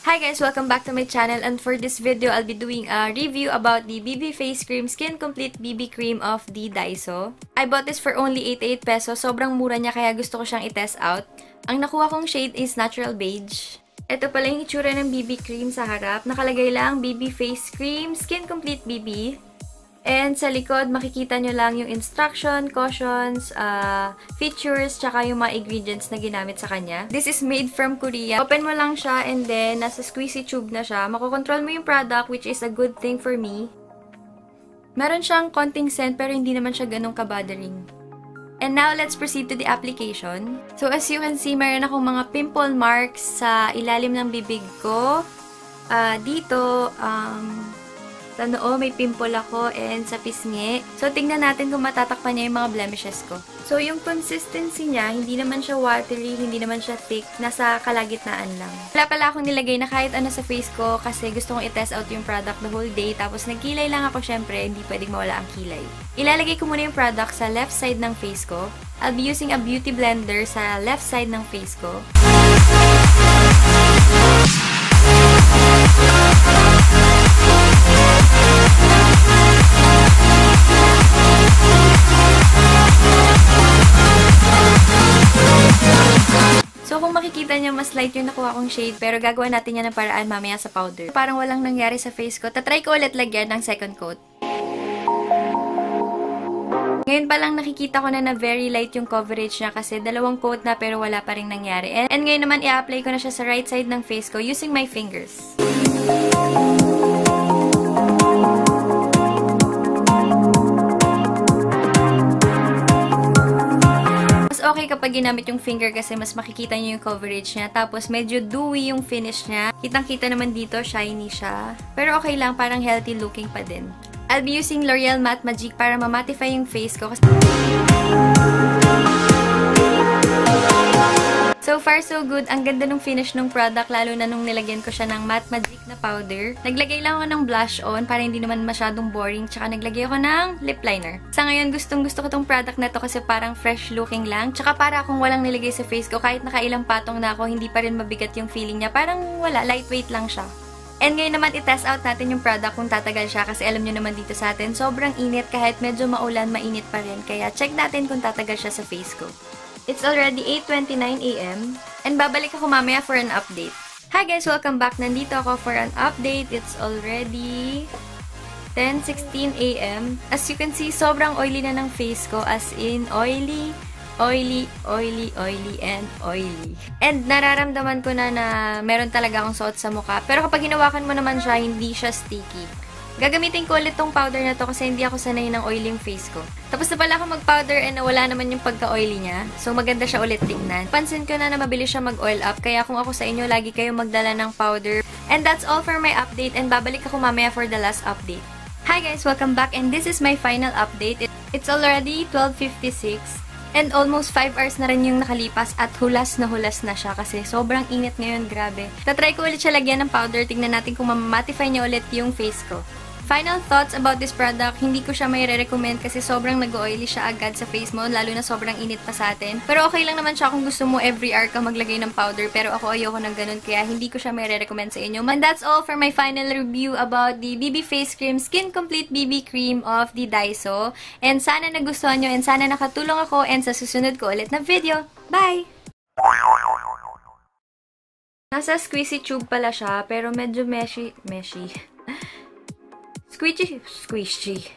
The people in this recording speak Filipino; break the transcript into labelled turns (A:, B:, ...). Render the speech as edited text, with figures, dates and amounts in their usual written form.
A: Hi guys! Welcome back to my channel, and for this video, I'll be doing a review about the BB Face Cream Skin Complete BB Cream of the Daiso. I bought this for only 88 pesos. Sobrang mura niya kaya gusto ko siyang i-test out. Ang nakuha kong shade is Natural Beige. Ito pala yung itsura ng BB cream sa harap. Nakalagay lang BB Face Cream Skin Complete BB. And sa likod, makikita nyo lang yung instruction, cautions, features, tsaka yung mga ingredients na ginamit sa kanya. This is made from Korea. Open mo lang siya and then nasa squeezy tube na siya. Makokontrol mo yung product, which is a good thing for me. Meron siyang konting scent pero hindi naman siya ganun ka-bothering. And now, let's proceed to the application. So, as you can see, meron akong mga pimple marks sa ilalim ng bibig ko. Dito, sa noo, may pimple ako, and sa pisngi. So, tingnan natin kung matatakpan niya yung mga blemishes ko. So, yung consistency niya, hindi naman siya watery, hindi naman siya thick, nasa kalagitnaan lang. Wala pala akong nilagay na kahit ano sa face ko kasi gusto kong i-test out yung product the whole day. Tapos, nagkilay lang ako, syempre, hindi pwedeng mawala ang kilay. Ilalagay ko muna yung product sa left side ng face ko. I'll be using a beauty blender sa left side ng face ko. So, kung makikita nyo, mas light yung nakuha kong shade, pero gagawa natin yan ng paraan mamaya sa powder. Parang walang nangyari sa face ko. Tatry ko ulit lagyan ng second coat. Ngayon pa lang nakikita ko na very light yung coverage niya kasi dalawang coat na pero wala pa rin nangyari. And ngayon naman, i-apply ko na siya sa right side ng face ko using my fingers. Okay kapag ginamit yung finger kasi mas makikita nyo yung coverage niya. Tapos, medyo dewy yung finish niya. Kitang-kita naman dito, shiny siya. Pero okay lang, parang healthy looking pa din. I'll be using L'Oreal Matte Magic para ma-mattify yung face ko. So far, so good. Ang ganda ng finish ng product, lalo na nung nilagyan ko siya ng Matte Magic na powder. Naglagay lang ako ng blush on para hindi naman masyadong boring. Tsaka naglagay ako ng lip liner. Sa ngayon, gustong-gusto ko tong product na to kasi parang fresh looking lang. Tsaka para akong walang nilagay sa face ko. Kahit nakailang patong na ako, hindi pa rin mabigat yung feeling niya. Parang wala, lightweight lang siya. And ngayon naman, i-test out natin yung product kung tatagal siya kasi alam nyo naman dito sa atin, sobrang init kahit medyo maulan, mainit pa rin. Kaya check natin kung tatagal siya sa face ko. It's already 8:29 AM and babalik ako mamaya for an update. Hi guys! Welcome back! Nandito ako for an update. It's already 10:16 AM. As you can see, sobrang oily na ng face ko, as in oily, oily, oily, oily, and oily. And nararamdaman ko na meron talaga akong suot sa mukha. Pero kapag hinawakan mo naman siya, hindi siya sticky. Gagamitin ko ulit tong powder na to kasi hindi ako sanay ng oiling face ko. Tapos na pala ako mag-powder and nawala naman yung pagka-oily niya. So maganda siya ulit tingnan. Pansin ko na mabilis siya mag-oil up. Kaya kung ako sa inyo, lagi kayong magdala ng powder. And that's all for my update. And babalik ako mamaya for the last update. Hi guys! Welcome back. And this is my final update. It's already 12:56. And almost 5 hours na rin yung nakalipas at hulas na siya kasi sobrang init ngayon, grabe. Tatry ko ulit siya lagyan ng powder. Tingnan natin kung mamamattify niya ulit yung face ko. Final thoughts about this product, hindi ko siya may re-recommend kasi sobrang nag-oily siya agad sa face mo, lalo na sobrang init pa sa atin. Pero okay lang naman siya kung gusto mo every hour ka maglagay ng powder, pero ako ayoko ng ganun kaya hindi ko siya may re-recommend sa inyo. And that's all for my final review about the BB Face Cream Skin Complete BB Cream of the Daiso. And sana nagustuhan nyo and sana nakatulong ako and sa susunod ko ulit na video. Bye! Nasa squeezy tube pala siya, pero medyo meshy. Squishy.